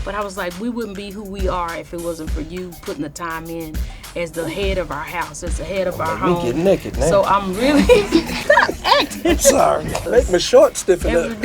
But I was like, we wouldn't be who we are if it wasn't for you putting the time in as the head of our house, as the head of our home. Me get naked now. So I'm really stop acting. Sorry. Make my short stiffen up.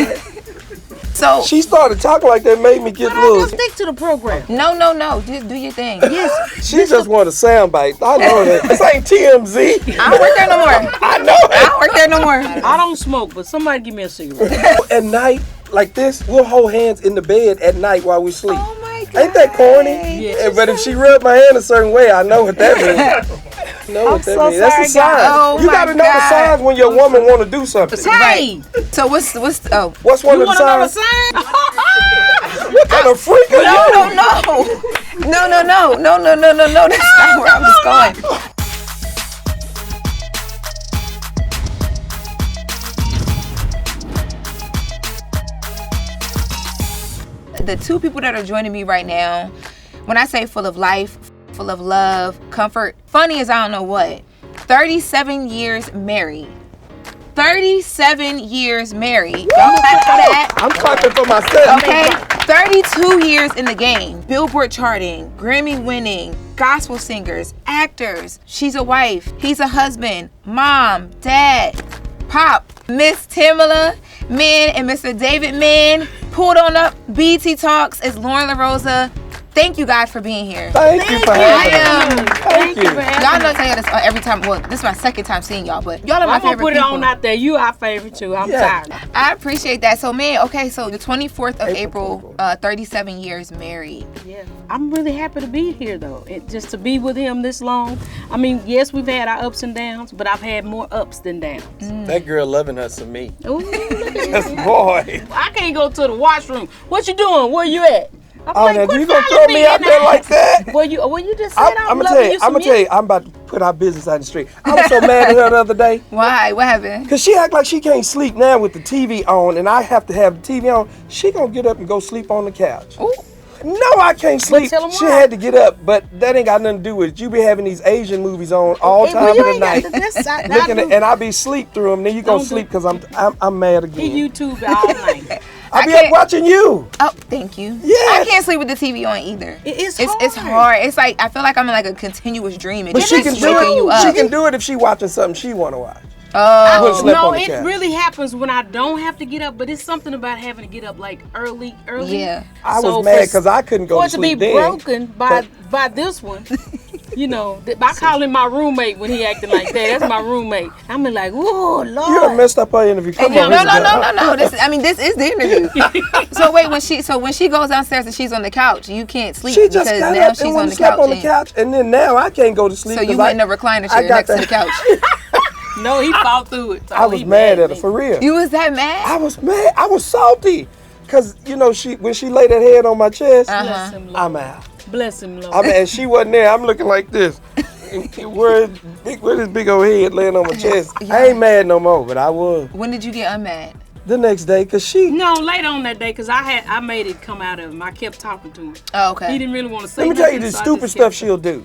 So She started talking like that, made me get loose. Stick to the program. no, just do your thing. Yes. She just wanted a soundbite. I know that. This ain't TMZ. I don't work there no more. I know I it. don't work there no more. I don't smoke, but somebody give me a cigarette. At night, like this, we'll hold hands in the bed at night while we sleep. Oh my God. Ain't that corny? Yeah. But if she rubbed my hand a certain way, I know what that means. Know what that so means. That's a sorry, sign. guys. Oh You my gotta know the God. signs when your woman want to do something. Hey, So what's What's one you of the want to know the signs? sign? What kind of freak are you? No. That's not where I was going. The two people that are joining me right now, when I say full of life, full of love, comfort, funny as I don't know what, 37 years married. 37 years married. Y'all clap for that. I'm clapping for myself. Okay, 32 years in the game, Billboard charting, Grammy-winning, gospel singers, actors. She's a wife, he's a husband, mom, dad, pop. Miss Tamela Mann and Mr. David Mann pulled on up BT Talks as Lauren LaRosa. Thank you guys for being here. Thank you for having me. Thank you. Y'all know I tell y'all this every time. Well, this is my second time seeing y'all, but y'all are my I'm gonna favorite put it people. on out there. You our favorite too. I'm Yeah. tired. I appreciate that. So, man, okay, so the 24th of April, 37 years married. Yeah, I'm really happy to be here though. Just to be with him this long. I mean, yes, we've had our ups and downs, but I've had more ups than downs. That girl loving her some me. Ooh, Boy. I can't go to the washroom. What you doing? Where you at? I'm Oh, like, now quit you gonna following throw me out in there the like house. that? Well, you just said I'm gonna tell you. I'm gonna tell you. I'm about to put our business out in the street. I was so mad at her the other day. Why? What happened? Cause she act like she can't sleep now with the TV on, and I have to have the TV on. She gonna get up and go sleep on the couch. Ooh. No, I can't sleep. tell 'em She why. had to get up, but that ain't got nothing to do with it. You be having these Asian movies on all Well, time you of the ain't got night, to- that's- I looking do. at, and I be sleep through them. Then you gonna Don't do- sleep because I'm mad He again. YouTube all night. I be I up can't- watching you. Oh, thank you. Yes. I can't sleep with the TV on either. It's It's hard. It's like I feel like I'm in like a continuous dream. It But just she keeps can do waking you it. up. She can do it if she watching something she wanna watch. Oh, Wouldn't sleep No, on the it couch. really happens when I don't have to get up, but it's something about having to get up like early. Yeah. I So was mad for- because I couldn't go For to it to sleep be then. broken by this one, you know, I call him my roommate when he acting like that. That's my roommate. I'm like, whoa, You done Lord. messed up her interview. Come No, on, no, here we go. no. This is the interview. So wait, when she goes downstairs and she's on the couch, you can't sleep She just because got now up she's and went on to the sleep couch. on the couch, and then now I can't go to sleep. So you 'cause went in a recliner I chair got next to the couch. No, he fought through it. So I was he mad at her me. for real. You was that mad? I was mad. I was salty, cause you know when she laid that head on my chest, Bless him, Lord. I'm out. Bless him, Lord. I mean, and she wasn't there. I'm looking like this. Where this big old head laying on my chest? I ain't mad no more, but I was When did you get unmad? the next day, cause she. No, later on that day, because I made it come out of him. I kept talking to him. Oh, okay. He didn't really want to say Let me tell you nothing, the so I stupid just stuff kept- she'll do.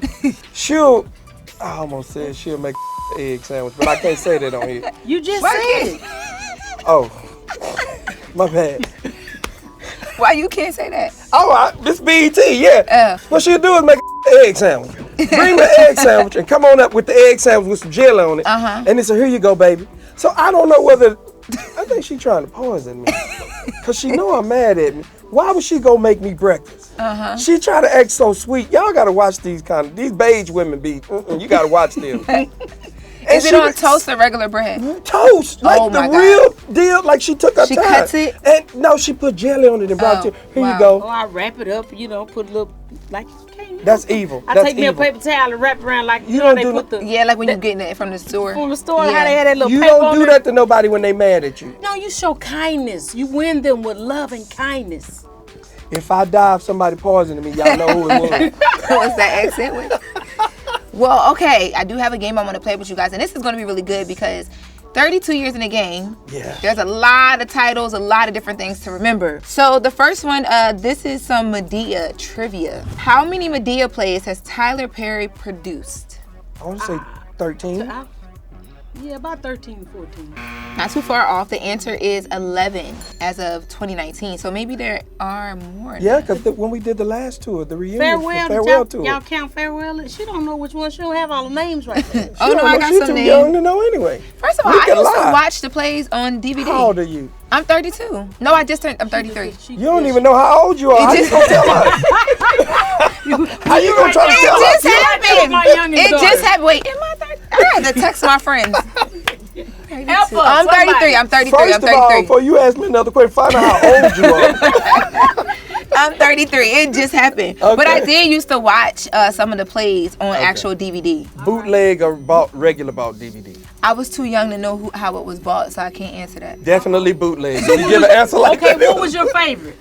I almost said she'll make egg sandwich, but I can't say that on here. You just Why said it. Oh, my bad. Why you can't say that? Oh, this BET, yeah. What she'll do is make an egg sandwich. Bring the egg sandwich and come on up with the egg sandwich with some jelly on it. And it's a here you go, baby. So I don't know whether, I think she's trying to poison me. Because she know I'm mad at me. Why would she go make me breakfast? She try to act so sweet. Y'all got to watch these beige women be, you got to watch them. Is it on toast or regular bread? Toast, like Oh the my God. real deal, like she took her She time. cuts it? And no, she put jelly on it and brought Oh, it to here wow. you go. Oh, I wrap it up, you know, put a little, like, okay. That's evil. I That's take me a evil. paper towel and wrap it around like, you don't know, they do put the, Yeah, like when you getting it from the store. from the store, Yeah. how they had that little You paper don't on do there. that to nobody when they mad at you. No, you show kindness. You win them with love and kindness. If I die of somebody poisoning me, y'all know who it was. What's that accent with? Well, okay, I do have a game I want to play with you guys, and this is going to be really good because 32 years in the game. Yeah. There's a lot of titles, a lot of different things to remember. So the first one, this is some Madea trivia. How many Madea plays has Tyler Perry produced? I want to say 13. Yeah, about 13, 14. Not too far off. The answer is 11 as of 2019. So maybe there are more. Yeah, because when we did the last tour, the reunion, Farewell, the farewell tour. y'all count Farewell? She don't know which one. She don't have all the names right there. Oh no, I got She's some too names. young to know anyway. First of all, We I can used to lie. watch the plays on DVD. How old are you? I'm 32. No, I just turned. I'm 33. You don't even know how old you are. How you gonna tell us? How you gonna try to tell It us? just happened. my youngest It daughter. just happened. Wait, am I 30? I had to text my friends. Help us, I'm 33. I'm 33. First I'm of all, 33. before you ask me another question, find out how old you are. I'm 33. It just happened. Okay. But I did used to watch some of the plays on actual DVD. Bootleg or bought regular bought DVD? I was too young to know how it was bought, so I can't answer that. Definitely bootleg. You give an answer like Okay, that. what was your favorite?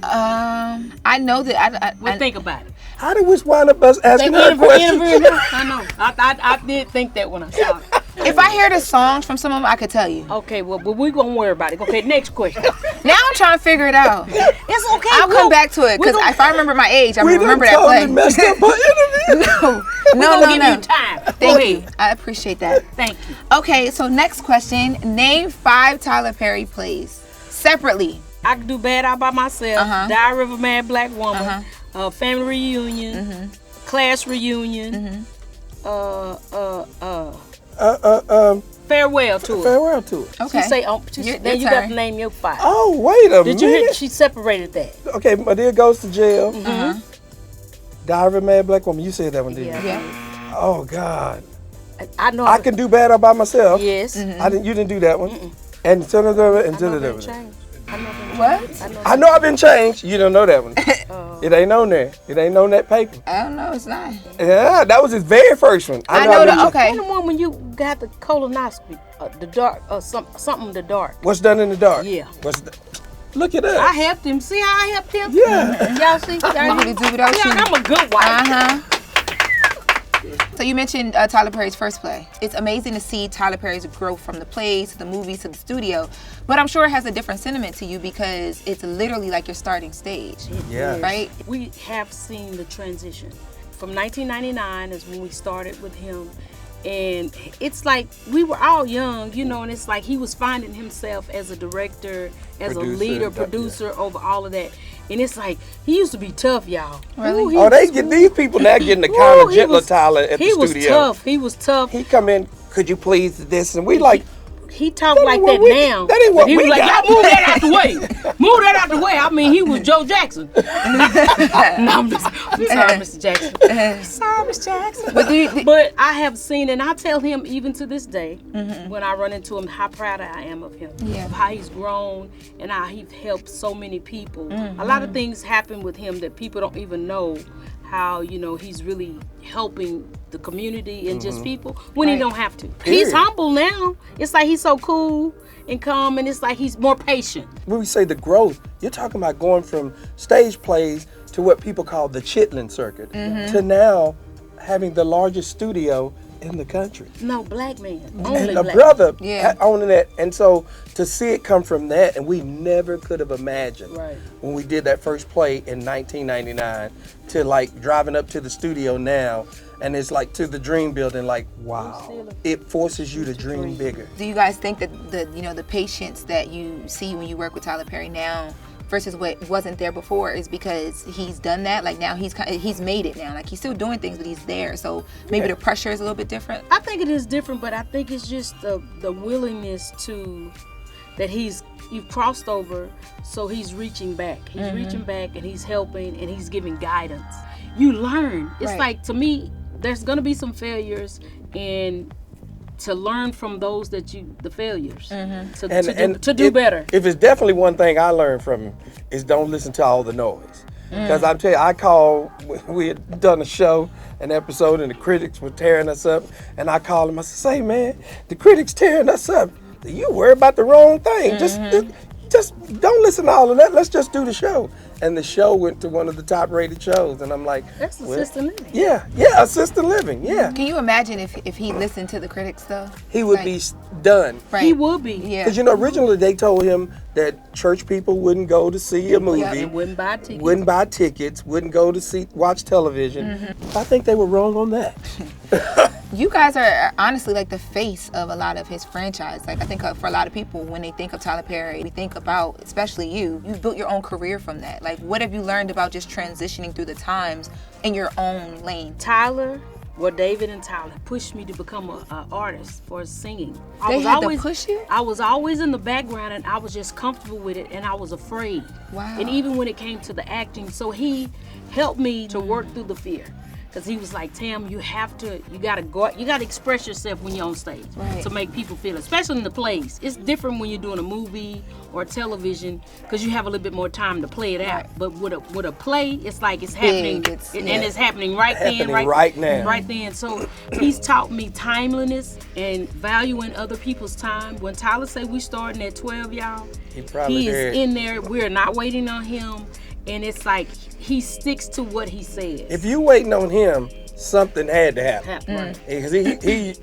I know that Well, think about it. How did we wind up us asking They her questions? interviewing her. I know. I did think that when I saw it. if I hear the songs from some of them, I could tell you. Okay, well, but we gonna worry about it. Okay, next question. Now I'm trying to figure it out. It's okay. I'll come back to it because if I remember my age, I We done remember that totally play. messed up our interview. No, Give no. you time. Go Thank ahead. you. I appreciate that. Thank you. Okay, so next question. Name 5 Tyler Perry plays separately. I can do Bad Out by Myself. Uh-huh. Diary of a Mad Black Woman. Uh-huh. Family Reunion. Class Reunion. Farewell Tour. Farewell to it. Okay. She say, Your then you got turn. to name your 5. Oh, wait a Did you hear? minute. She separated that. Okay, Madea goes to jail. Uh-huh. Diary of a Mad Black Woman. You said that one, didn't you? Yeah. Oh, God. I know. I can do Bad All by Myself. Yes. You didn't do that one. And and I know I've been changed. What? I know I've been changed. You don't know that one. It ain't on there. It ain't on that paper. I don't know. It's not. Yeah, that was his very first one. I know I've the been- okay. The one when you got the colonoscopy, the dark, something in the dark. What's done in the dark? Yeah. Look at us. I helped him. See how I helped him? Yeah. Y'all see? Y'all Really do without you. I'm a good wife. Uh-huh. So you mentioned Tyler Perry's first play. It's amazing to see Tyler Perry's growth from the plays to the movies to the studio, but I'm sure it has a different sentiment to you because it's literally like your starting stage. Yeah. Right? We have seen the transition. From 1999 is when we started with him. And it's like we were all young, and it's like he was finding himself as a director, as a leader, producer over all of that. And it's like he used to be tough, y'all. Really? Ooh, They get these people now getting the kind of gentler Tyler at the He was studio. tough. He was tough. He come in, could you please this? And we like, He talked like ain't that what we- now. that ain't what he was we like, got. y'all move that out the way. Move that out the way. I mean, he was Joe Jackson. No, I'm sorry, Mr. Jackson. Sorry, Mr. Jackson. But I have seen, and I tell him even to this day, when I run into him, how proud I am of him. Yeah. Of how he's grown and how he's helped so many people. A lot of things happen with him that people don't even know how, he's really helping the community and just people when he don't have to. He's humble now. It's like he's so cool and calm, and it's like he's more patient. when we say the growth, you're talking about going from stage plays to what people call the Chitlin circuit to now having the largest studio in the country. No, black man. Only And a black. brother Yeah. owning that. And so to see it come from that, and we never could have imagined Right. when we did that first play in 1999 to like driving up to the studio now, and it's like to the dream building, like, wow. It forces you to dream bigger. Do you guys think that the patience that you see when you work with Tyler Perry now versus what wasn't there before is because he's done that? Like now he's made it now. Like he's still doing things, but he's there. So maybe the pressure is a little bit different. I think it is different, but I think it's just the willingness to that you've crossed over, so he's reaching back. He's reaching back and he's helping and he's giving guidance. You learn. It's like, to me, there's gonna be some failures, and to learn from those the failures, to do better. If it's definitely one thing I learned from him, is don't listen to all the noise. Because I'm telling you, we had done a show, an episode, and the critics were tearing us up, and I called him, I said, "Say, man, the critics tearing us up. You worry about the wrong thing. Just don't listen to all of that. Let's just do the show." And the show went to one of the top rated shows, and I'm like, That's assisted living. Yeah, assisted living, yeah. Can you imagine if he listened to the critics though? He would be done. Right. He would be. Yeah. Because originally they told him that church people wouldn't go to see a movie, And wouldn't buy tickets. wouldn't buy tickets, wouldn't go to watch television. I think they were wrong on that. You guys are honestly like the face of a lot of his franchise. Like I think for a lot of people, when they think of Tyler Perry, we think about, especially you built your own career from that. Like what have you learned about just transitioning through the times in your own lane? David and Tyler pushed me to become an artist for singing. They had to push you? I was always in the background and I was just comfortable with it and I was afraid. Wow. And even when it came to the acting, so he helped me to work through the fear. Because he was like, Tam, you gotta express yourself when you're on stage to make people feel it, especially in the plays. It's different when you're doing a movie or television because you have a little bit more time to play it out. But with a play, it's like it's happening, and it's happening right then. So he's taught me timeliness and valuing other people's time. When Tyler say we starting at 12, y'all, he is in there. We're not waiting on him. And it's like he sticks to what he says. If you waiting on him, something had to happen. Because he's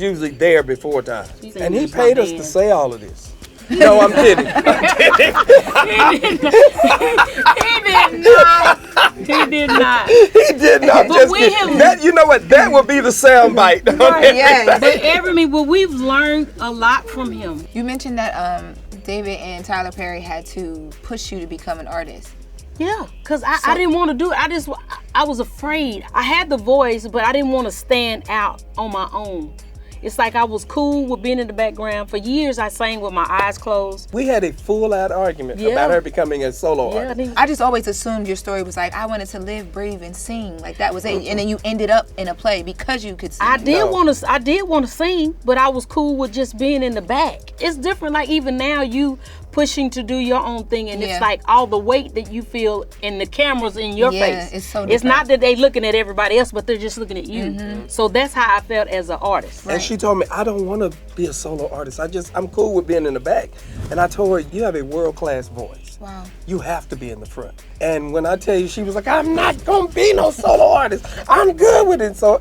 usually there before time. And he paid us to say all of this. No, I'm kidding. He did not. He did not. But Just kidding. You know what? That would be the sound bite. But we've learned a lot from him. You mentioned that David and Tyler Perry had to push you to become an artist. Yeah, because I didn't want to do it. I was afraid. I had the voice, but I didn't want to stand out on my own. It's like I was cool with being in the background. For years, I sang with my eyes closed. We had a full-out argument about her becoming a solo artist. I just always assumed your story was like, I wanted to live, breathe, and sing. Like that was it. And then you ended up in a play because you could sing. I did want to sing, but I was cool with just being in the back. It's different. Like even now, you pushing to do your own thing, and it's like all the weight that you feel and the cameras in your face. It's so different. It's not that they looking at everybody else, but they're just looking at you. So that's how I felt as an artist. And she told me, I don't want to be a solo artist. I'm cool with being in the back. And I told her, you have a world-class voice. Wow. You have to be in the front. And when I tell you, she was like, I'm not going to be no solo artist. I'm good with it. So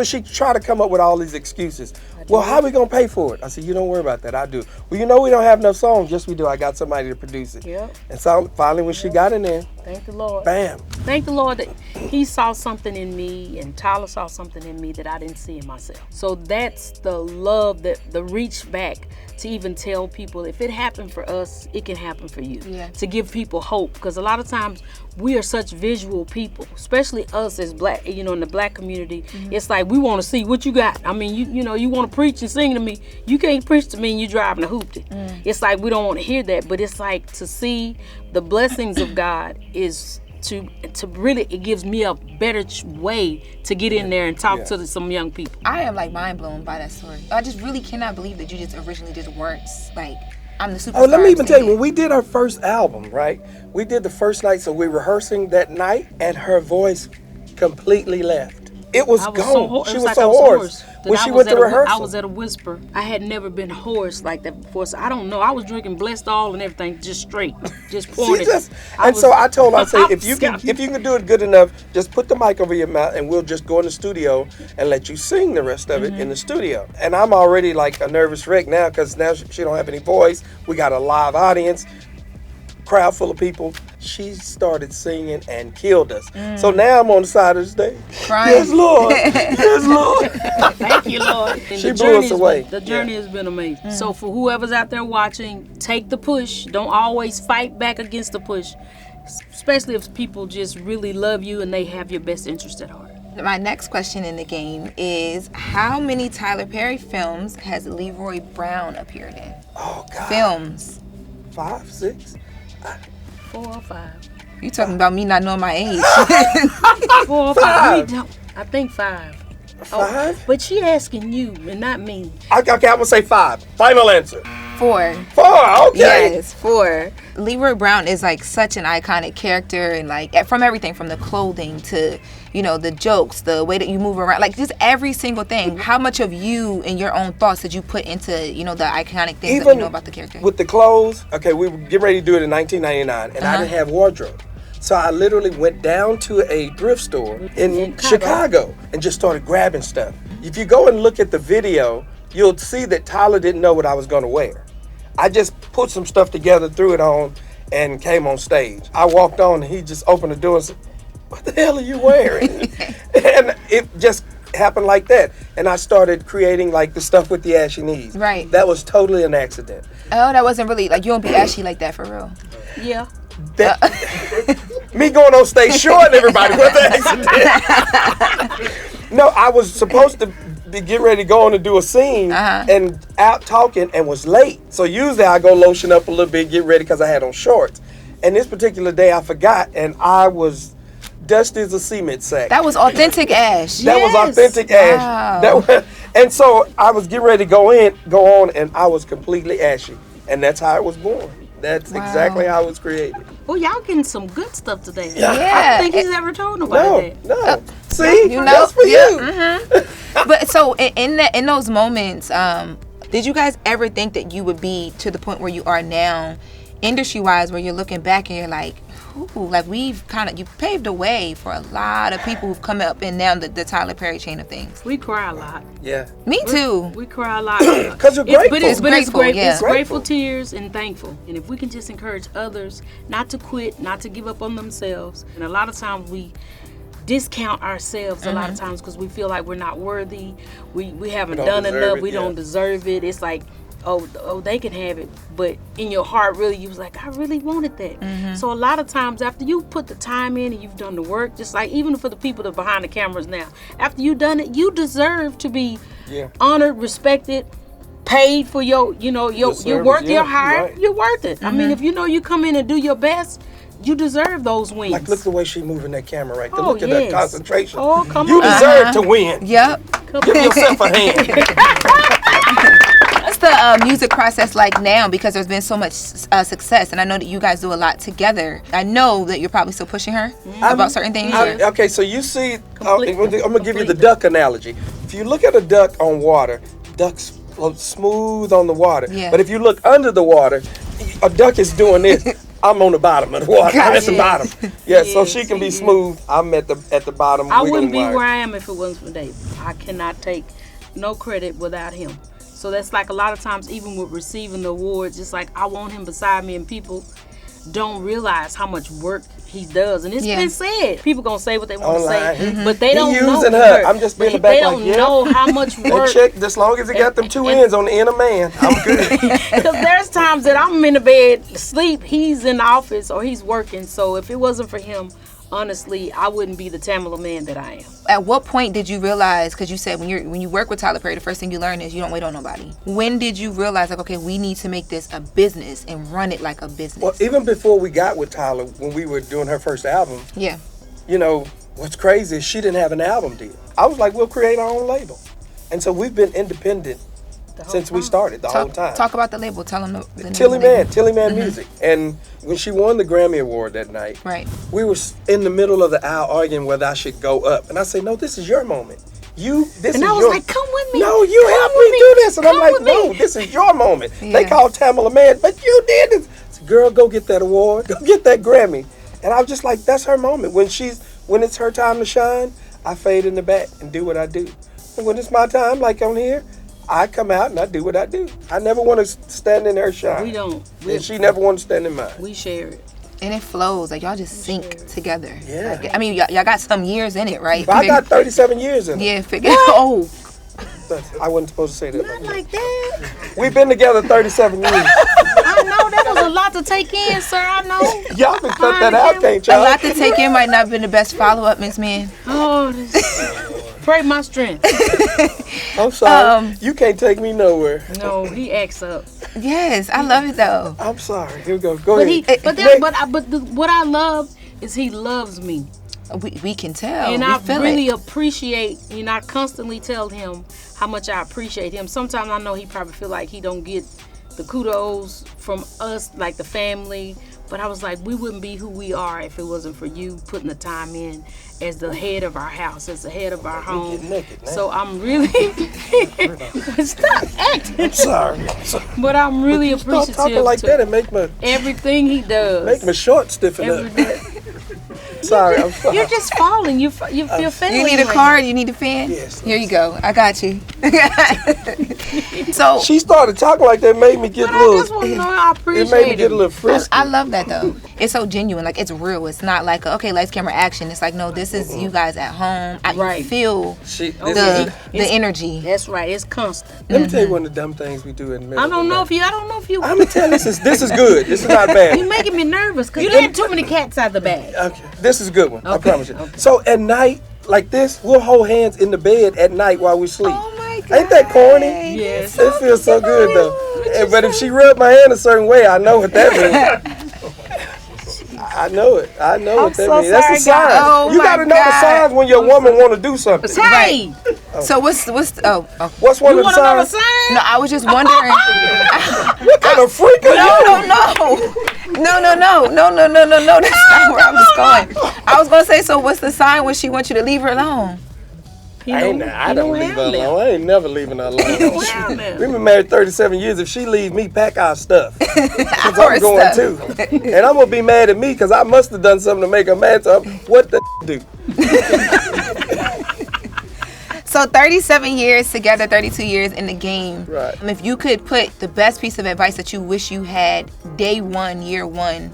she tried to come up with all these excuses. Well, how are we going to pay for it? I said, you don't worry about that. I do. Well, you know we don't have enough songs. Yes, we do. I got somebody to produce it. Yep. And so finally when she got in there, thank the Lord. Bam. Thank the Lord that he saw something in me and Tyler saw something in me that I didn't see in myself. So that's the love, the reach back to even tell people if it happened for us, it can happen for you. Yeah. To give people hope. Because a lot of times we are such visual people, especially us as black, in the black community. It's like we want to see what you got. I mean, you want to preach and sing to me. You can't preach to me and you driving a hoopty. It's like we don't want to hear that, but it's like to see the blessings of God is to really, it gives me a better way to get in there and talk to some young people. I am like mind blown by that story. I just really cannot believe that you just originally just weren't like, I'm the superstar. Oh, let me even tell you, when we did our first album, right? We did the first night, so we were rehearsing that night, and her voice completely left. It was gone. She was so hoarse when she went to rehearsal. I was at a whisper. I had never been hoarse like that before, so I don't know. I was drinking Blessed All and everything, just straight, just pouring it. So I told her, I said, if you can do it good enough, just put the mic over your mouth, and we'll just go in the studio and let you sing the rest of it in the studio. And I'm already like a nervous wreck now because now she don't have any voice. We got a live audience. Crowd full of people. She started singing and killed us. So now I'm on the side of the stage. Crying. Yes, Lord. Yes, Lord. Thank you, Lord. She blew us away. The journey has been amazing. So for whoever's out there watching, take the push. Don't always fight back against the push, especially if people just really love you and they have your best interest at heart. My next question in the game is, how many Tyler Perry films has Leroy Brown appeared in? Oh, God. Films. 5, 6? 4 or 5. You talking about me not knowing my age? 4 or 5. I think 5. 5? Oh, but she asking you and not me. Okay, I'm gonna say 5. Final answer. 4. 4, okay. Yes, 4. Leroy Brown is like such an iconic character, and like from everything from the clothing to, the jokes, the way that you move around, like just every single thing. How much of you and your own thoughts did you put into, the iconic things that we know about the character? With the clothes, okay, we were getting ready to do it in 1999, and I didn't have wardrobe. So I literally went down to a thrift store in Chicago and just started grabbing stuff. If you go and look at the video, you'll see that Tyler didn't know what I was gonna wear. I just put some stuff together, threw it on, and came on stage. I walked on and he just opened the door and said, what the hell are you wearing? And it just happened like that. And I started creating like the stuff with the ashy knees. Right. That was totally an accident. Oh, that wasn't really, like, you don't be ashy like that for real. Yeah. That, me going on stage showing everybody was an accident. No, I was supposed to be getting ready to go on and do a scene and out talking and was late. So usually I go lotion up a little bit, get ready because I had on shorts. And this particular day I forgot and I was dusty as a cement sack. That was authentic ash. That was authentic ash. That was, and so I was getting ready to go on, and I was completely ashy. And that's how it was born. That's exactly how it was created. Well, y'all getting some good stuff today. Yeah. I don't think he's ever told nobody that. No. See? You know, That's for you. Mm-hmm. But so in those moments, did you guys ever think that you would be to the point where you are now, industry-wise, where you're looking back and you're like, ooh, like you paved the way for a lot of people who've come up and down the Tyler Perry chain of things. We cry a lot. Yeah. Me too. We cry a lot. Because you're grateful. It's Grateful. grateful tears and thankful. And if we can just encourage others not to quit, not to give up on themselves. And a lot of times we discount ourselves a lot of times because we feel like we're not worthy. We haven't done enough. We don't deserve it. It's like, oh, they can have it. But in your heart, really, you was like, I really wanted that. So a lot of times after you put the time in and you've done the work, just like even for the people that are behind the cameras now, after you've done it, you deserve to be honored, respected, paid for your work, your hire. Right. You're worth it. I mean, if you know you come in and do your best, you deserve those wins. Like, look the way she's moving that camera right there. Look at that concentration. Oh, come you on. deserve to win. Yep. Give yourself a hand. What's the music process like now? Because there's been so much success, and I know that you guys do a lot together. I know that you're probably still pushing her about certain things. Okay, so you see, I'm going to give you the duck analogy. If you look at a duck on water, ducks float smooth on the water. Yeah. But if you look under the water, a duck is doing this. I'm on the bottom of the water. I'm at the bottom. Yeah, so she can be smooth. I'm at the bottom. I wouldn't be where I am if it wasn't for Dave. I cannot take no credit without him. So that's like a lot of times, even with receiving the awards, it's like I want him beside me, and people don't realize how much work he does. And it's been said. People gonna say what they want to say, but they don't know. Using her. I'm just being the back they don't know how much work. Check as long as it got them two ends on the end of man. I'm good. Because there's times that I'm in the bed, sleep, he's in the office or he's working. So if it wasn't for him, honestly, I wouldn't be the Tamela Mann that I am. At what point did you realize, because you said when you work with Tyler Perry, the first thing you learn is you don't wait on nobody. When did you realize, like, okay, we need to make this a business and run it like a business? Well, even before we got with Tyler, when we were doing her first album, you know, what's crazy is she didn't have an album deal. I was like, we'll create our own label. And so we've been independent since we started the whole time. Talk about the label. Tell them the Tilly Mann Music. And when she won the Grammy Award that night, we were in the middle of the aisle arguing whether I should go up. And I said, no, this is your moment. And I was like, come with me. No, you help me do this. And I'm like, no, this is your moment. They called Tamela Mann, but you did this. I said, girl, go get that award. Go get that Grammy. And I was just like, that's her moment. When it's her time to shine, I fade in the back and do what I do. And when it's my time, like on here, I come out and I do what I do. I never want to stand in her shine. We don't. And she never want to stand in mine. We share it. And it flows. Like, y'all just sync together. Yeah. Like, I mean, y'all got some years in it, right? But I got 37 years in it. Yeah, oh. I wasn't supposed to say that. Not like that. We've been together 37 years. I know. That was a lot to take in, sir. I know. Y'all can cut that out, can't y'all? A lot to take in might not have been the best follow-up, Miss Mann. Oh, pray my strength. I'm sorry. You can't take me nowhere. No, he acts up. Yes, I love it though. I'm sorry. Here we go. Go ahead. What I love is he loves me. We can tell. And I really appreciate, I constantly tell him how much I appreciate him. Sometimes I know he probably feel like he don't get the kudos from us, like the family. But I was like, we wouldn't be who we are if it wasn't for you putting the time in as the head of our house, as the head of our home. So I'm really stop acting. I'm sorry. But I'm really appreciative. Stop talking like that and make my everything he does. Make my short stiffen up. Sorry, I'm sorry. You're just falling. You're failing. You need a card? You need a fan? Yes. Here you go. I got you. So she started talking like that, made me get a little. I just want to know I appreciate it. Made me get a little frisky. I love that though. it's so genuine. Like, it's real. It's not like, okay, lights, camera, action. It's like, no, this is you guys at home. I feel the energy. That's right. It's constant. Let me tell you one of the dumb things we do in the middle. I don't know if you. I'm gonna tell you this is good. This is not bad. You're making me nervous because you let too many cats out the bag. Okay, this is a good one. I promise you. Okay. So at night, like this, we'll hold hands in the bed at night while we sleep. Oh my God. Ain't that corny? Yes. It feels so good though. But if she rubbed my hand a certain way, I know what that means. I know it. I know what that means. That's a sign. Oh you gotta know the signs when your woman want to do something. Right. So what's one of the know a signs? No, I was just wondering. What kind of freak are you? No. That's not where I was going. I was gonna say, so what's the sign when she wants you to leave her alone? I don't leave her alone. I ain't never leaving her alone. We've been married 37 years. If she leaves me, pack our stuff. Because I'm going too. And I'm going to be mad at me because I must have done something to make her mad. So what the do? So 37 years together, 32 years in the game. Right. If you could put the best piece of advice that you wish you had day one, year one,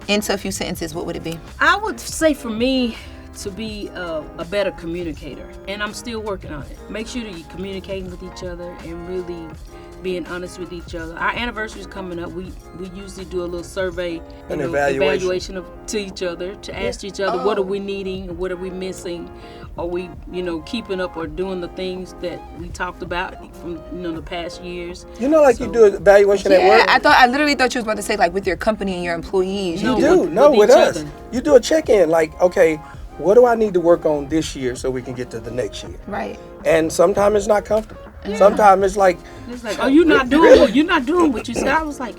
into a few sentences, what would it be? I would say for me, to be a better communicator, and I'm still working on it. Make sure that you're communicating with each other and really being honest with each other. Our anniversary is coming up. We usually do a little survey, evaluation to each other, to ask each other what are we needing and what are we missing. Are we, keeping up or doing the things that we talked about from the past years? You do an evaluation at work? I literally thought you was about to say like with your company and your employees. You do. With us. You do a check-in like, okay, what do I need to work on this year so we can get to the next year? Right. And sometimes it's not comfortable. Yeah. Sometimes it's like, oh, you're not doing what you said. I was like,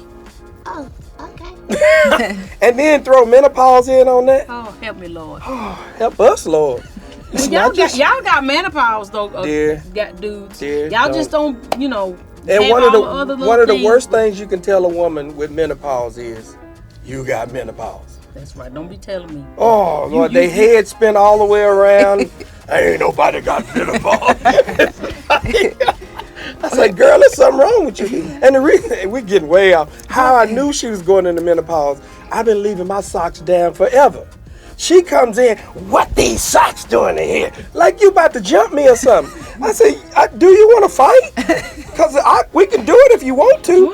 oh, okay. And then throw menopause in on that. Oh, help me, Lord. Help us, Lord. Y'all got menopause though. Dear. Got dudes. Dear, y'all just don't, And one of the worst things you can tell a woman with menopause is, you got menopause. That's right. Don't be telling me. Oh, Lord, they head spin all the way around. Ain't nobody got menopause. I said, girl, there's something wrong with you. And the reason, we're getting way off. How I knew she was going into menopause, I've been leaving my socks down forever. She comes in, what these socks doing in here? Like you about to jump me or something. I say, do you want to fight? Because we can do it if you want to.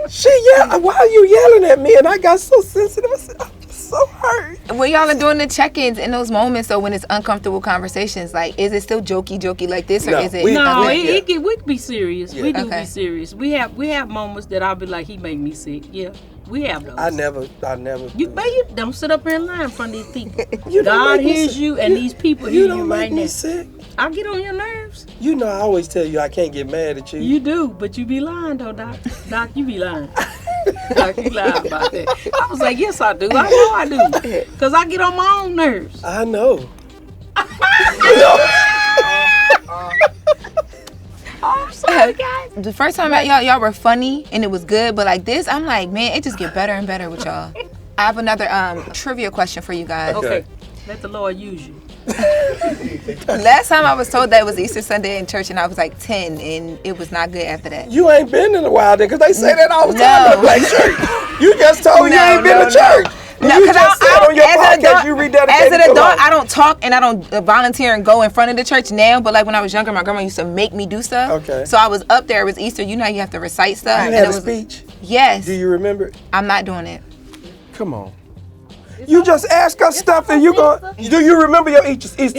She yelled, why are you yelling at me? And I got so sensitive. I said, I'm just so hurt. When y'all are doing the check-ins in those moments, though, when it's uncomfortable conversations, like, is it still jokey like this, or is it? We can be serious. Yeah. We do be serious. We have moments that I'll be like, he made me sick. Yeah. We have those. I never. You don't sit up here and lie in front of these people. God hears you, and these people hear you right now. Sick. I get on your nerves. I always tell you I can't get mad at you. You do, but you be lying though, Doc. Doc, you be lying. Doc, you lying about that. I was like, yes, I do. I know I do, because I get on my own nerves. I know. Oh, I'm sorry, guys. The first time y'all were funny and it was good, but like this, I'm like, man, it just get better and better with y'all. I have another trivia question for you guys. Okay. Let the Lord use you. Last time I was told that it was Easter Sunday in church, and I was like 10, and it was not good after that. You ain't been in a while then, because they say that all the time in the black church. You just told you ain't been to church. No, because on your podcast, you rededicated as an adult, I don't talk and I don't volunteer and go in front of the church now. But like when I was younger, my grandma used to make me do stuff. Okay. So I was up there. It was Easter. You know how you have to recite stuff. You had a speech? Yes. Do you remember it? I'm not doing it. Come on. You just ask us stuff and you go. Do you remember your Easter speech?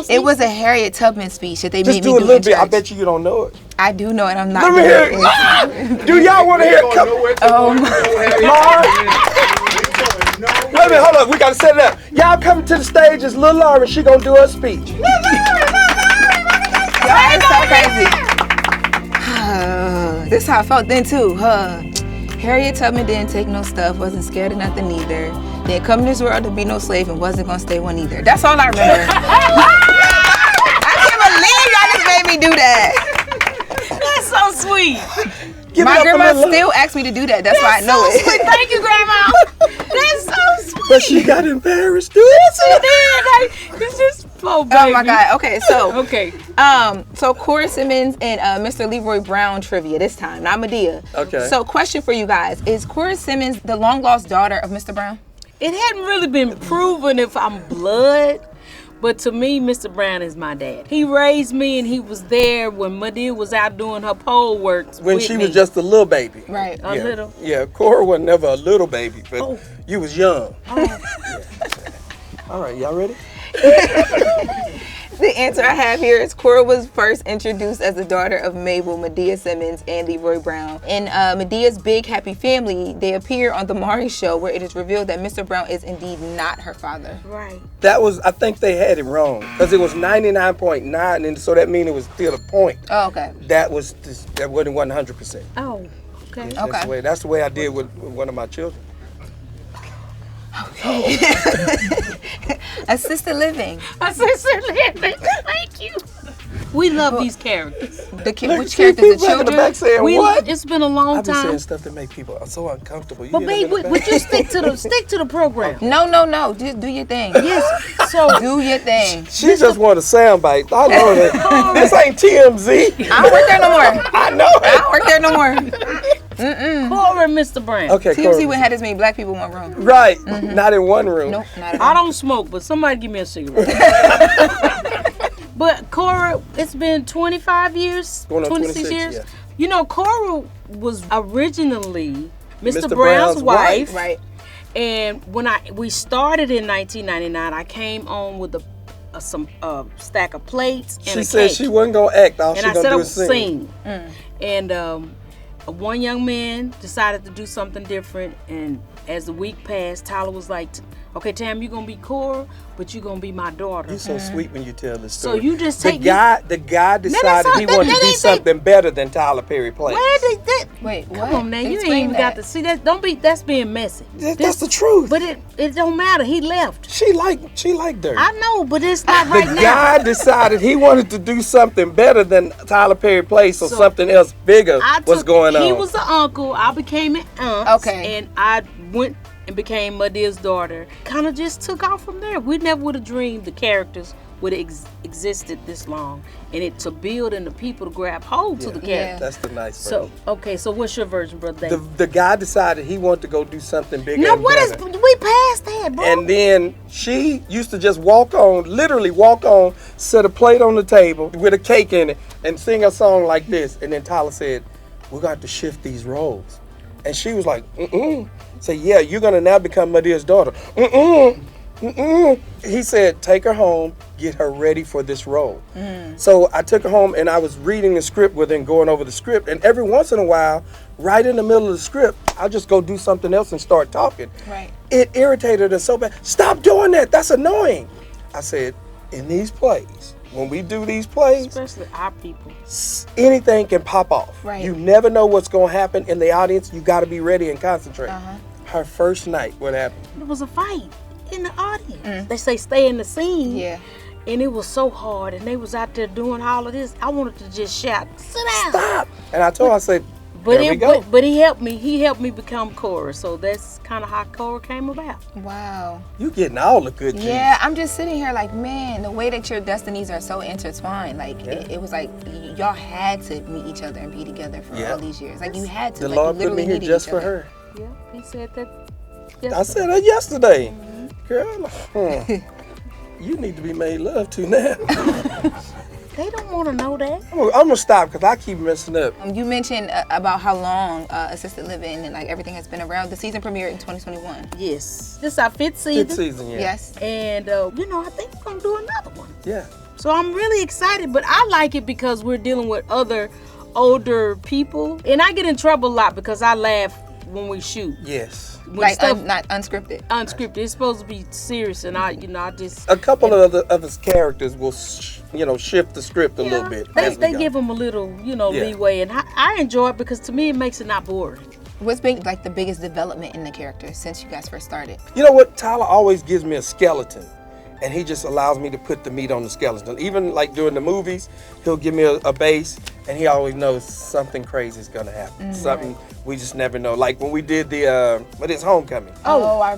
It was a Harriet Tubman speech that they made me do a little bit. in church. I bet you don't know it. I do know it. I'm not. Let me hear it. Do y'all want to hear it? Wait a minute, hold up. We got to set it up. Y'all coming to the stage is Lil Lauren. She going to do her speech. Y'all is so crazy. This is how I felt then, too. Harriet Tubman didn't take no stuff, wasn't scared of nothing either. Didn't come in this world to be no slave and wasn't going to stay one either. That's all I remember. I can't believe y'all just made me do that. That's so sweet. My grandma still asks me to do that. That's why I know it. Sweet. Thank you, Grandma. That's so sweet. But she got embarrassed, dude. It's just flow, baby. Oh my God. Okay, so Okay. So Cora Simmons and Mr. Leroy Brown trivia this time, not Madea. Okay. So question for you guys: is Cora Simmons the long lost daughter of Mr. Brown? It hadn't really been proven if I'm blood, but to me, Mr. Brown is my dad. He raised me, and he was there when Madea was out doing her pole work. When she was just a little baby. Right. A little. Yeah, Cora was never a little baby, but you was young. Oh. Yeah. All right, y'all ready? The answer I have here is Cora was first introduced as the daughter of Mabel, Madea Simmons, and Leroy Brown. In Medea's Big Happy Family, they appear on The Maury Show, where it is revealed that Mr. Brown is indeed not her father. Right. That was, I think they had it wrong, because it was 99.9, and so that means it was still a point. Oh, okay. That wasn't 100%. Oh, okay. That's the way I did with one of my children. Okay. Assisted living. Assisted living. Thank you. We love these characters. Which characters? The Back in the back children? saying what? It's been a long I've been saying time. stuff that make people so uncomfortable. But babe, would you stick to the program? No. Just do your thing. Yes. So Do your thing. She just want a soundbite. I know that. This ain't TMZ. I don't work there no more. I know I it. don't work there no more. Cora and Mr. Brown. Okay, TMZ Cora. would have as many black people in one room. Right. Not in one room. Nope, not at I all. don't smoke, but somebody give me a cigarette. But Cora, it's been 25 years, Going on 26 years. yeah. You know, Cora was originally Mr. Mr. Brown's Brown's wife. Right. And when we started in 1999, I came on with some stack of plates and She a said cake. she wasn't going to act. All she And I going said to I do would is sing. And one young man decided to do something different. And as the week passed, Tyler was like, okay, Tam, you're going to be Cora, but you're going to be my daughter. You're so sweet when you tell this So story. you just the take guy decided he wanted to do something better than Tyler Perry plays. Where did that? Wait, what? Come on now, you ain't Explain even that. got to see that. That's being messy. That's the truth. But it don't matter. He left. She liked her. I know, but it's not The right now. guy decided he wanted to do something better than Tyler Perry plays, so something else bigger was going on. He was the uncle. I became an aunt. Okay. And I went and became Madea's daughter. Kind of just took off from there. We never would have dreamed the characters would have existed this long, and it to build and the people to grab hold to the character. That's the nice version. So okay, so what's your version, brother? Dave? The guy decided he wanted to go do something bigger. No, and what is better. we passed that, bro? And then she used to just literally walk on, set a plate on the table with a cake in it, and sing a song like this. And then Tyler said, "We're going to have to shift these roles." And she was like, Say, yeah, you're going to now become Madea's daughter. He said, take her home, get her ready for this role. So I took her home and I was reading the script with her and going over the script. And every once in a while, right in the middle of the script, I'll just go do something else and start talking. Right. It irritated her so bad. Stop doing that. That's annoying. I said, in these plays, when we do these plays, Especially our people. anything can pop off. Right. You never know what's going to happen in the audience. You got to be ready and concentrate. Her first night, what happened? It was a fight in the audience. They say stay in the scene. Yeah. And it was so hard, and they was out there doing all of this. I wanted to just shout, sit down. Stop. And I told her, I said, But there we go. But he helped me. He helped me become Cora. So that's kind of how Cora came about. Wow. You getting all the good juice. Yeah, I'm just sitting here like, man, the way that your destinies are so intertwined. Like, it was like y'all had to meet each other and be together for all these years. Like, you had to. The like, Lord you put me literally here needed just each for other. her. Yeah, he said that. I said that yesterday. Girl, you need to be made love to now. They don't want to know that. I'm going to stop because I keep messing up. You mentioned about how long assisted living and like everything has been around. The season premiered in 2021. Yes. This is our fifth season. Fifth season, yeah. Yes. And, I think we're going to do another one. Yeah. So I'm really excited, but I like it because we're dealing with other older people. And I get in trouble a lot because I laugh when we shoot. Yes. When Like stuff not unscripted. unscripted. It's supposed to be serious, and I just... A couple of his characters will, shift the script a little bit. They give them a little, leeway, and I enjoy it because to me it makes it not boring. What's been like the biggest development in the character since you guys first started? You know what? Tyler always gives me a skeleton. and he just allows me to put the meat on the skeleton. Even like during the movies, he'll give me a base, and he always knows something crazy is gonna happen. Something we just never know. Like when we did what is Homecoming?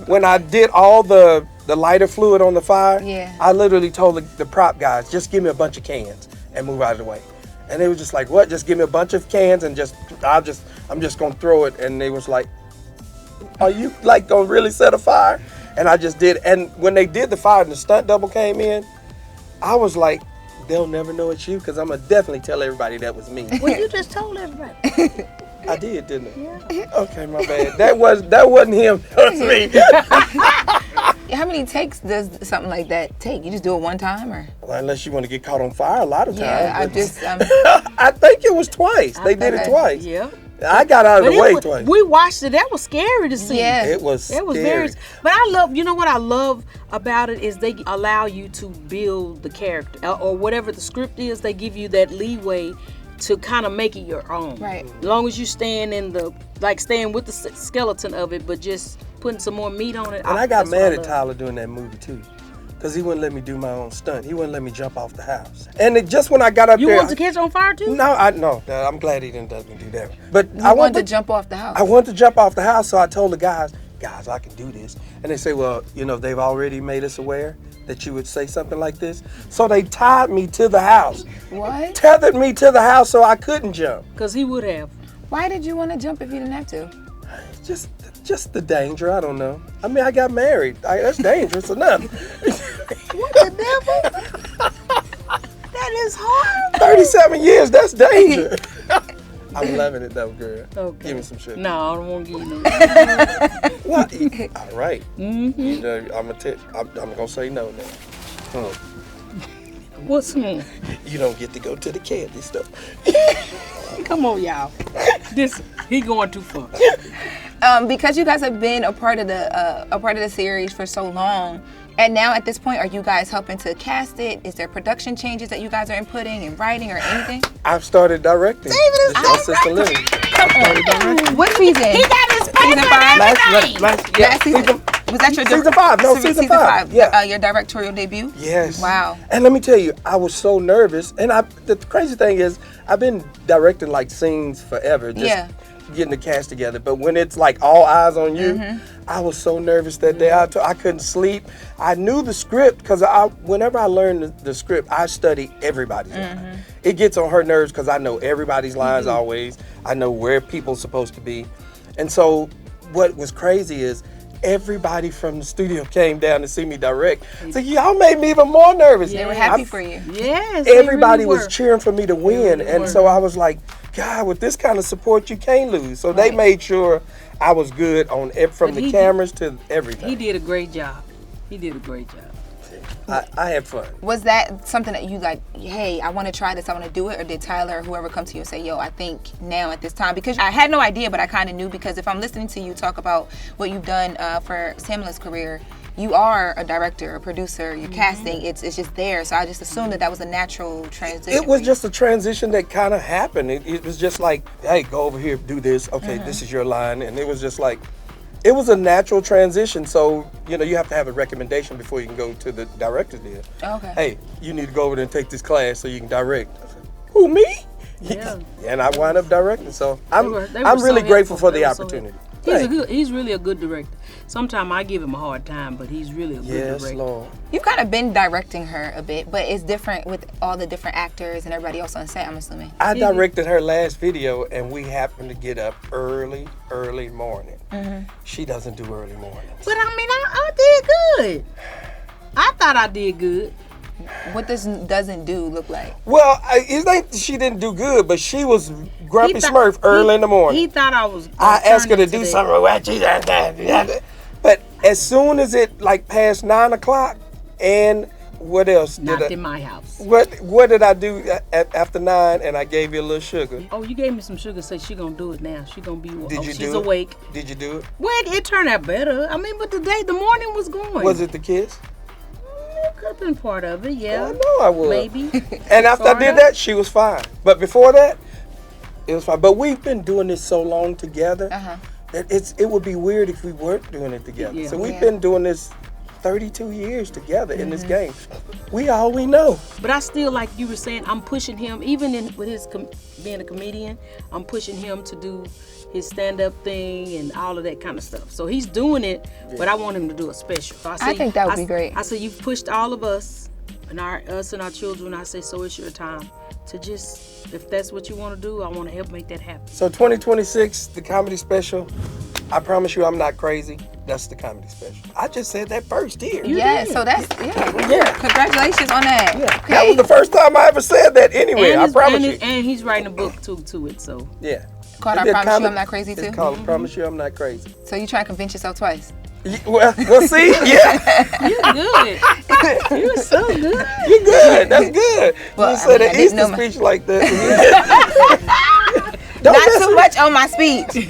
When I did all the lighter fluid on the fire, I literally told the prop guys, just give me a bunch of cans and move out of the way. And they were just like, what? Just give me a bunch of cans and I'm just gonna throw it. And they was like, are you like gonna really set a fire? And I just did. And when they did the fire and the stunt double came in, I was like, they'll never know it's you, because I'm gonna definitely tell everybody that was me. Well, you just told everybody. I did, didn't I? Yeah. Okay, my bad. That wasn't him. That was me. How many takes does something like that take? You just do it one time, or? Well, unless you want to get caught on fire a lot of times. Yeah, I think it was twice. They did it twice. Yeah. I got out of the way twice. We watched it. That was scary to see. Yeah. It was very. But I love, you know what I love about it is they allow you to build the character or whatever the script is. They give you that leeway to kind of make it your own. Right. As long as you staying with the skeleton of it, but just putting some more meat on it. And I got mad at Tyler doing that movie too, because he wouldn't let me do my own stunt. He wouldn't let me jump off the house. And just when I got up there, you wanted to catch on fire too? No, I'm glad he didn't let me do that. But I wanted to jump off the house. I wanted to jump off the house, so I told the guys, I can do this. And they say, well, they've already made us aware that you would say something like this. So they tied me to the house. What? Tethered me to the house so I couldn't jump. Because he would have. Why did you want to jump if you didn't have to? Just the danger, I don't know. I mean, I got married. That's dangerous enough. What the devil? That is hard. 37 years, that's danger. I'm loving it though, girl. Okay. Give me some shit. No, I don't want to give you no. What? All right. Mm-hmm. I'm gonna say no now. What's more? You don't get to go to the candy stuff. Come on, y'all. He going too far. Because you guys have been a part of the series for so long, and now at this point, are you guys helping to cast it? Is there production changes that you guys are inputting and writing or anything? I've started directing. Assistant living. What season? He got his paper Season 5. Last season. Was that your season 5? No, season 5. Yeah. Your directorial debut. Yes. Wow. And let me tell you, I was so nervous. And the crazy thing is, I've been directing like scenes forever. Just getting the cast together. But when it's like all eyes on you, I was so nervous that day. I couldn't sleep. I knew the script because whenever I learned the script, I study everybody's line. It gets on her nerves because I know everybody's lines always. I know where people's supposed to be. And so what was crazy is everybody from the studio came down to see me direct. So y'all made me even more nervous. They were happy for you. Yes. Everybody was cheering for me to win. And so I was like, God, with this kind of support, you can't lose. So they made sure I was good from the cameras to everything. He did a great job. I had fun. Was that something that you like, hey, I want to try this, I want to do it? Or did Tyler or whoever come to you and say, yo, I think now at this time? Because I had no idea, but I kind of knew, because if I'm listening to you talk about what you've done for Tamela's career, you are a director, a producer, you're casting, it's just there. So I just assumed that was a natural transition. It was just a transition that kind of happened. It was just like, hey, go over here, do this. Okay, this is your line. And it was just like, it was a natural transition. So, you have to have a recommendation before you can go to the director's deal. Okay. Hey, you need to go over there and take this class so you can direct. I said, who, me? Yeah. And I wound up directing. So I'm so really grateful for the so opportunity. He's really a good director. Sometimes I give him a hard time, but he's really a good director. Yes, Lord. You've kind of been directing her a bit, but it's different with all the different actors and everybody else on set, I'm assuming. I directed her last video, and we happened to get up early morning. She doesn't do early mornings. But I mean, I did good. I thought I did good. What does doesn't do look like? Well, it ain't she didn't do good, but she was grumpy Smurf early in the morning. He thought I was. I asked her to do something. But as soon as it passed 9 o'clock, and what else Not did I? in my house. What did I do after 9? And I gave you a little sugar. Oh, you gave me some sugar. Say she gonna do it now. She gonna be. She's awake. Did you do it? Well, it turned out better. I mean, but the morning was going. Was it the kiss? It could have been part of it, yeah. I know I would. Maybe. And after I did that, she was fine. But before that, it was fine. But we've been doing this so long together that it would be weird if we weren't doing it together. Yeah. So we've been doing this 32 years together in this game. We all we know. But I still, like you were saying, I'm pushing him, even with his being a comedian, I'm pushing him to do his stand-up thing and all of that kind of stuff. So he's doing it, but I want him to do a special. So I think that would be great. I say, you've pushed all of us and us and our children. I say, so it's your time to just, if that's what you want to do, I want to help make that happen. So 2026, the comedy special, I promise you I'm not crazy. That's the comedy special. I just said that first here. So that's, congratulations on that. Yeah. Okay. That was the first time I ever said that anyway, I promise you. And he's writing a book to it, so. Yeah. Called I Promise You I'm Not Crazy too? It's called I Promise You I'm Not Crazy. So you try to convince yourself twice? Well, see? Yeah. You're good. You're so good. You're good. That's good. Well, you said an Easter speech like that. Not too much on my speech.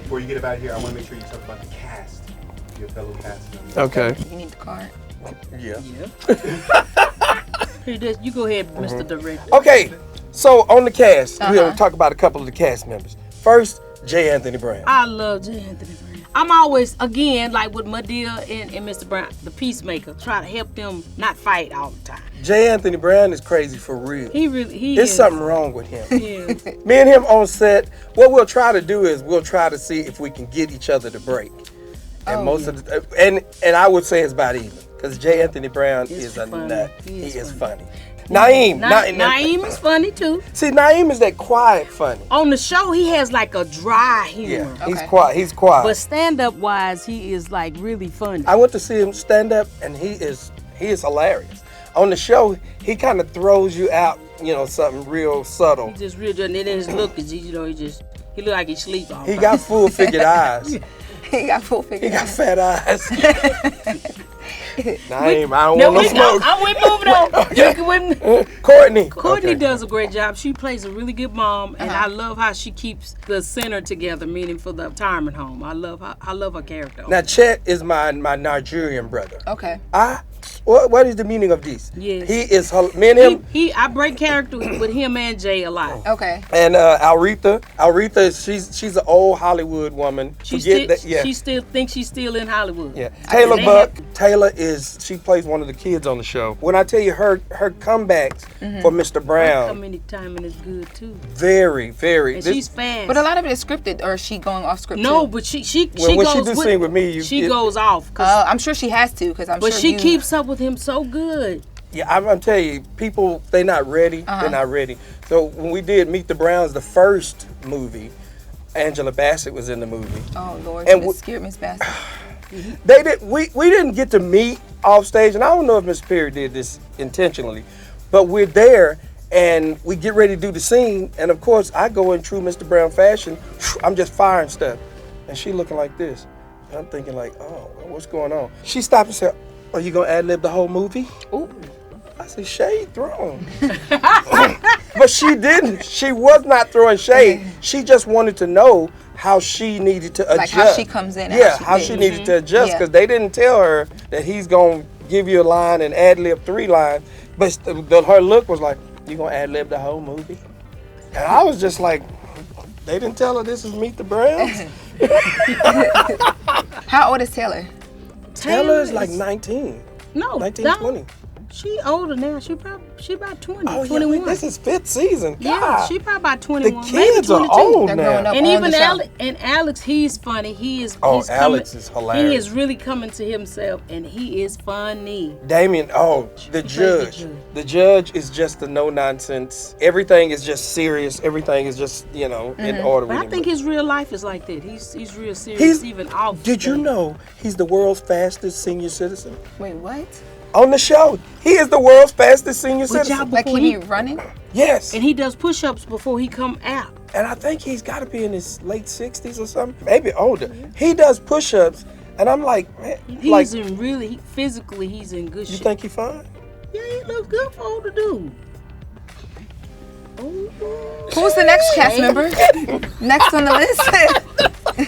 Before you get about here, I want to make sure you talk about the cast, your fellow cast members. Okay. You need the card. Yeah. Here, you go ahead, Mr. Director. Okay. So on the cast, we're going to talk about a couple of the cast members. First, J. Anthony Brown. I love J. Anthony Brown. I'm always, again, like with Madea and Mr. Brown, the peacemaker, try to help them not fight all the time. J. Anthony Brown is crazy for real. He There's is. something wrong with him. Yeah. Me and him on set, what we'll try to do is we'll try to see if we can get each other to break. And of the and I would say it's about even, because J. Anthony Brown is a funny. nut. He is funny. Naeem is funny too. See, Naeem is that quiet funny. On the show, he has like a dry humor. Yeah, he's quiet. But stand-up wise, he is like really funny. I went to see him stand up, and he is hilarious. On the show, he kind of throws you out, something real subtle. He just real, and then his look is, he look like he sleep all He got full-figured eyes. He got full-figured eyes. He got fat eyes. Naeem, I don't want no smoke. We're moving on. Courtney does a great job. She plays a really good mom, and I love how she keeps the center together, meaning for the retirement home. I love her character. Now, Chet is my Nigerian brother. Okay. What is the meaning of this? Yes. He is, me and him. I break character with him and Jay a lot. Okay. And Aretha, she's an old Hollywood woman. She still thinks she's still in Hollywood. Yeah. Taylor Buck. Taylor she plays one of the kids on the show. When I tell you her comebacks for Mr. Brown. How many timing is good too. Very, very. And she's fast. But a lot of it is scripted, or is she going off script? No, too? but she when goes she do scene with me, she goes off. I'm sure she has to, because But she keeps up with him so good. Yeah, I'm gonna tell you, people, they not ready. They're not ready. So when we did Meet the Browns, the first movie, Angela Bassett was in the movie. Oh Lord, and Miss Bassett. We didn't get to meet off stage, and I don't know if Miss Perry did this intentionally, but we're there and we get ready to do the scene, and of course I go in true Mr. Brown fashion. I'm just firing stuff, and she looking like this. And I'm thinking like, oh, what's going on? She stopped and said, "Are you gonna ad-lib the whole movie?" Ooh. I said, "Shade thrown." But she didn't. She was not throwing shade. She just wanted to know how she needed to adjust. Like how she comes in. Yeah, how she needed to adjust, because they didn't tell her that he's going to give you a line and ad-lib 3 lines. But her look was like, "You going to ad-lib the whole movie?" And I was just like, they didn't tell her this is Meet the Browns? How old is Taylor? Taylor's like 19. No, 19, 20. She older now. She about 20, Oh, 21. Yeah, this is 5th season. Yeah, God. she probably about 21. The kids are old They're now. growing up And on even the show. Alex, he's funny. He's Alex is hilarious. He is really coming to himself, and he is funny. Damien, the judge. The judge is just a no-nonsense. Everything is just serious. Everything is just, in order. But with I him. think his real life is like that. He's real serious, even off. Did you know he's the world's fastest senior citizen? Wait, what? On the show, he is the world's fastest senior citizen. Like he be running? Yes. And he does push-ups before he come out. And I think he's got to be in his late 60s or something, maybe older. He does push-ups, and I'm like, man, He's in really, physically, he's in good shape. You think he fine? Yeah, he looks good for older dude. Who's the next cast member? Next on the list? That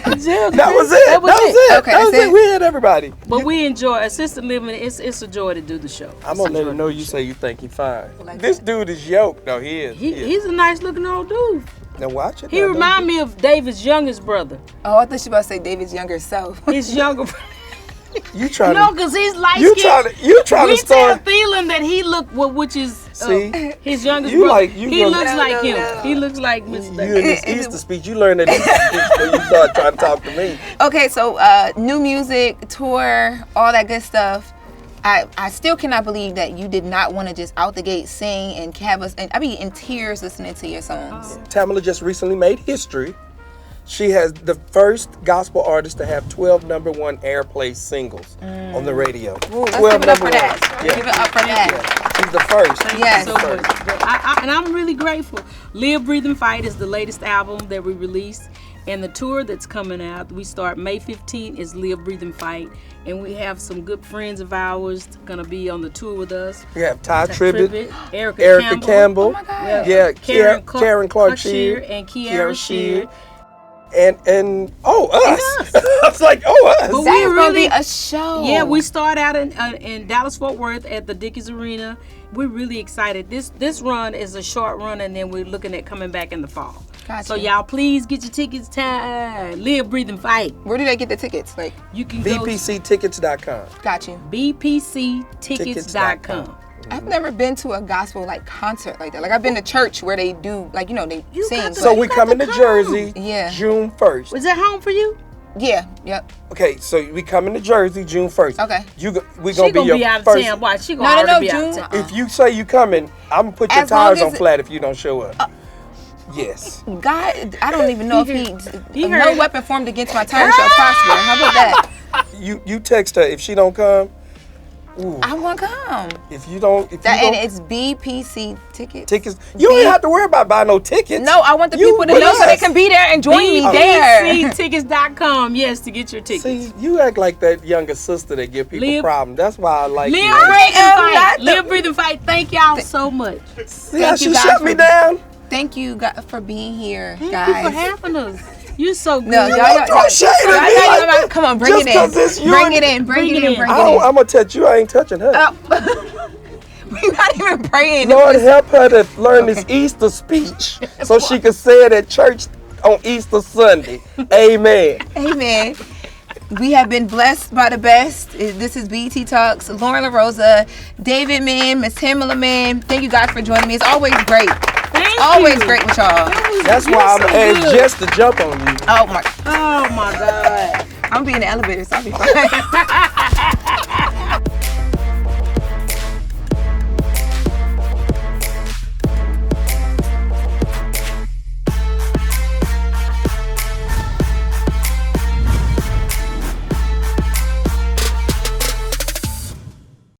was it. That was it. Okay, that was that's it. We had everybody. But we enjoy assisted living. It's a joy to do the show. I'm gonna let him know you say you think he fine. This dude is yoked. No, he is. He's a nice looking old dude. Now watch it. He remind me of David's youngest brother. Oh, I thought you were about to say David's younger self. His younger brother. You trying No, to? because he's light You skinned. trying to We start? tell Thielen that he look which is See? his youngest You brother. like- you he gonna- looks like No, him. no. He looks like You Mr. in this Easter speech? You learned that Easter speech when you start trying to talk to me. Okay, so new music, tour, all that good stuff. I still cannot believe that you did not want to just out the gate sing and have us, and I be in tears listening to your songs. Tamela just recently made history. She has the first gospel artist to have 12 number one airplay singles on the radio. Ooh, let's give it up for that. Yeah. Give it up for that. She's the first. Yes. So much. But and I'm really grateful. Live, Breathe, and Fight is the latest album that we released. And the tour that's coming out, we start May 15th, is Live, Breathe, and Fight. And we have some good friends of ours going to be on the tour with us. We have Ty Tribbett, Erica Campbell. Oh my God. Yeah, Karen Clark Clark Shear, and Kiara Shear. and us. I was like, us. But That's we gonna really be a show. Yeah, we start out in Dallas Fort Worth at the Dickies Arena. We're really excited. This run is a short run, and then we're looking at coming back in the fall. Gotcha. So y'all, please get your tickets. Time, Live, Breathe, and Fight. Where do they get the tickets? Like, You can go to BPCtickets.com. got you. bpctickets.com. I've never been to a gospel like concert like that. Like I've been to church where they do they sing. got to- So but- we coming to Jersey Yeah. June 1st. Was that home for you? yeah, yep. Okay, so we coming to Jersey June 1st. Okay. We She gonna be gonna your be out of first. town. Watch, she No, gonna no, already be out June. of town. If you say you coming, I'm gonna put your As long tires on as- flat if you don't show up. Yes. God, I don't even know if He no heard- weapon formed against my tongue shall prosper. How about that? You text her if she don't come. Ooh. I want to come. If you don't, And it's BPC tickets. tickets, you ain't have to worry about buying no tickets. No, I want the You people to know so they relax. can be there and join me there. bpctickets.com. Yes, to get your tickets. See, you act like that younger sister that give people Live- problems. That's why I like Live, you. breathe, and am fight. not the- Live, breathe, and fight. Thank y'all so much. See how Thank you she guys shut me for- down? Thank you God for being here, Thank guys. you for having us. You so good. No, y'all, Don't shade at me like that. come on, bring Just it 'cause in. it's you Bring and- it in. Bring it in. Bring it I'm in. gonna touch you. I ain't touching her. We're not even praying. Lord, help her to learn this Easter speech so she can say it at church on Easter Sunday. Amen. Amen. We have been blessed by the best. This is BET Talks. Lauren LaRosa, David Mann, Miss Tamela Mann. Thank you guys for joining me. It's always great. Thank Always you. great with y'all. That's You're why I'm so asked good. Jess to jump on you. Oh my. Oh my God. I'm being in the elevator, so I'll be fine.